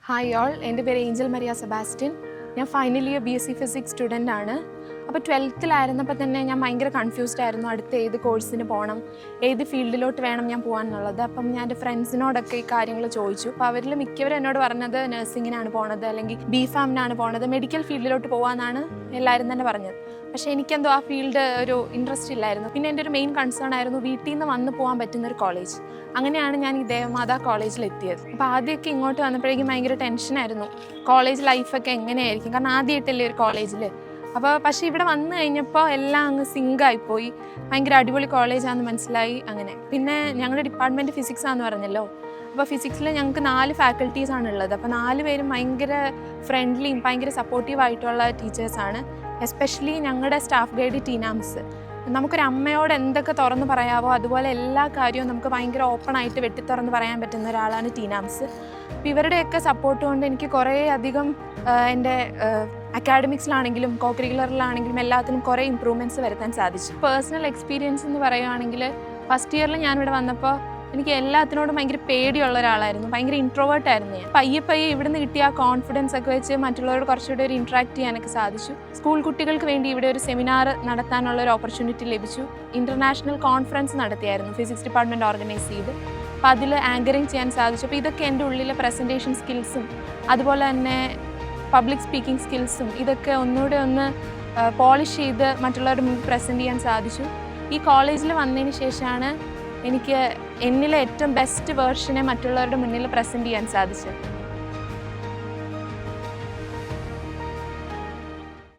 Hi all, എൻ്റെ പേര് Angel Maria Sebastian. ഞാൻ final year BSc physics student ആണ്. അപ്പോൾ 12th തന്നെ ഞാൻ ഭയങ്കര കൺഫ്യൂസ്ഡ് ആയിരുന്നു. അടുത്ത ഏത് കോഴ്സിന് പോകണം, ഏത് ഫീൽഡിലോട്ട് വേണം ഞാൻ പോകാൻ എന്നുള്ളത്. അപ്പം ഞാൻ എൻ്റെ ഫ്രണ്ട്സിനോടൊക്കെ ഈ കാര്യങ്ങൾ ചോദിച്ചു. അപ്പോൾ അവരിൽ മിക്കവരും എന്നോട് പറഞ്ഞത് നഴ്സിങ്ങിനാണ് പോണത്, അല്ലെങ്കിൽ BPharmനാണ് പോണത്, മെഡിക്കൽ ഫീൽഡിലോട്ട് പോകാമെന്നാണ് എല്ലാവരും തന്നെ പറഞ്ഞത്. പക്ഷേ എനിക്കെന്തോ ആ ഫീൽഡ് ഒരു ഇൻട്രസ്റ്റ് ഇല്ലായിരുന്നു. പിന്നെ എൻ്റെ ഒരു മെയിൻ കൺസേൺ ആയിരുന്നു വീട്ടിൽ നിന്ന് വന്ന് പോകാൻ പറ്റുന്നൊരു കോളേജ്. അങ്ങനെയാണ് ഞാൻ ഈ ദേവമാതാ കോളേജിൽ എത്തിയത്. അപ്പോൾ ആദ്യമൊക്കെ ഇങ്ങോട്ട് വന്നപ്പോഴേക്കും ഭയങ്കര ടെൻഷനായിരുന്നു. കോളേജ് ലൈഫൊക്കെ എങ്ങനെയായിരിക്കും, കാരണം ആദ്യമായിട്ടല്ലേ ഒരു കോളേജിൽ. പക്ഷേ ഇവിടെ വന്നു കഴിഞ്ഞപ്പോൾ എല്ലാം അങ്ങ് സിങ്കായിപ്പോയി. ഭയങ്കര അടിപൊളി കോളേജാണെന്ന് മനസ്സിലായി. അങ്ങനെ പിന്നെ ഞങ്ങളുടെ ഡിപ്പാർട്ട്മെൻറ്റ് ഫിസിക്സാണെന്ന് പറഞ്ഞല്ലോ. അപ്പോൾ ഫിസിക്സിൽ ഞങ്ങൾക്ക് 4 ഫാക്കൽറ്റീസാണ് ഉള്ളത്. അപ്പോൾ 4 പേരും ഭയങ്കര ഫ്രണ്ട്ലിയും ഭയങ്കര സപ്പോർട്ടീവായിട്ടുള്ള ടീച്ചേഴ്സാണ്. എസ്പെഷ്യലി ഞങ്ങളുടെ സ്റ്റാഫ് ഗൈഡ് ടീനാംസ്. നമുക്കൊരു അമ്മയോട് എന്തൊക്കെ തുറന്ന് പറയാവോ അതുപോലെ എല്ലാ കാര്യവും നമുക്ക് ഭയങ്കര ഓപ്പണായിട്ട് വെട്ടിത്തുറന്ന് പറയാൻ പറ്റുന്ന ഒരാളാണ് ടീനാംസ്. അപ്പോൾ ഇവരുടെയൊക്കെ സപ്പോർട്ട് കൊണ്ട് എനിക്ക് കുറേ അധികം എൻ്റെ അക്കാഡമിക്സിലാണെങ്കിലും കോകരിക്കുലറിലാണെങ്കിലും എല്ലാത്തിനും കുറേ ഇമ്പ്രൂവ്മെൻറ്റ്സ് വരുത്താൻ സാധിച്ചു. പേഴ്സണൽ എക്സ്പീരിയൻസ് എന്ന് പറയുകയാണെങ്കിൽ ഫസ്റ്റ് ഇയറിൽ ഞാനിവിടെ വന്നപ്പോൾ എനിക്ക് എല്ലാത്തിനോടും ഭയങ്കര പേടിയുള്ള ഒരാളായിരുന്നു. ഭയങ്കര ഇൻട്രോവേർട്ട് ആയിരുന്നു ഞാൻ. പയ്യെ ഇവിടുന്ന് കിട്ടിയ ആ കോൺഫിഡൻസ് ഒക്കെ വെച്ച് മറ്റുള്ളവരോട് കുറച്ചുകൂടി ഒരു ഇൻട്രാക്ട് ചെയ്യാനൊക്കെ സാധിച്ചു. സ്കൂൾ കുട്ടികൾക്ക് വേണ്ടി ഇവിടെ ഒരു സെമിനാർ നടത്താനുള്ള ഒരു ഓപ്പർച്യൂണിറ്റി ലഭിച്ചു. ഇൻ്റർനാഷണൽ കോൺഫറൻസ് നടത്തിയായിരുന്നു ഫിസിക്സ് ഡിപ്പാർട്ട്മെൻറ്റ് ഓർഗനൈസ് ചെയ്ത്. അപ്പോൾ അതിൽ ആങ്കറിങ് ചെയ്യാൻ സാധിച്ചു. അപ്പോൾ ഇതൊക്കെ എൻ്റെ ഉള്ളിലെ പ്രസൻറ്റേഷൻ സ്കിൽസും അതുപോലെ തന്നെ പബ്ലിക് സ്പീക്കിംഗ് സ്കിൽസും ഇതൊക്കെ ഒന്നുകൂടെ ഒന്ന് പോളിഷ് ചെയ്ത് മറ്റുള്ളവരുടെ മുന്നിൽ പ്രസൻറ്റ് ചെയ്യാൻ സാധിച്ചു. ഈ കോളേജിൽ വന്നതിന് ശേഷമാണ് എനിക്ക് എന്നിലെ ഏറ്റവും ബെസ്റ്റ് വേർഷനെ മറ്റുള്ളവരുടെ മുന്നിൽ പ്രസൻറ്റ് ചെയ്യാൻ സാധിച്ചത്.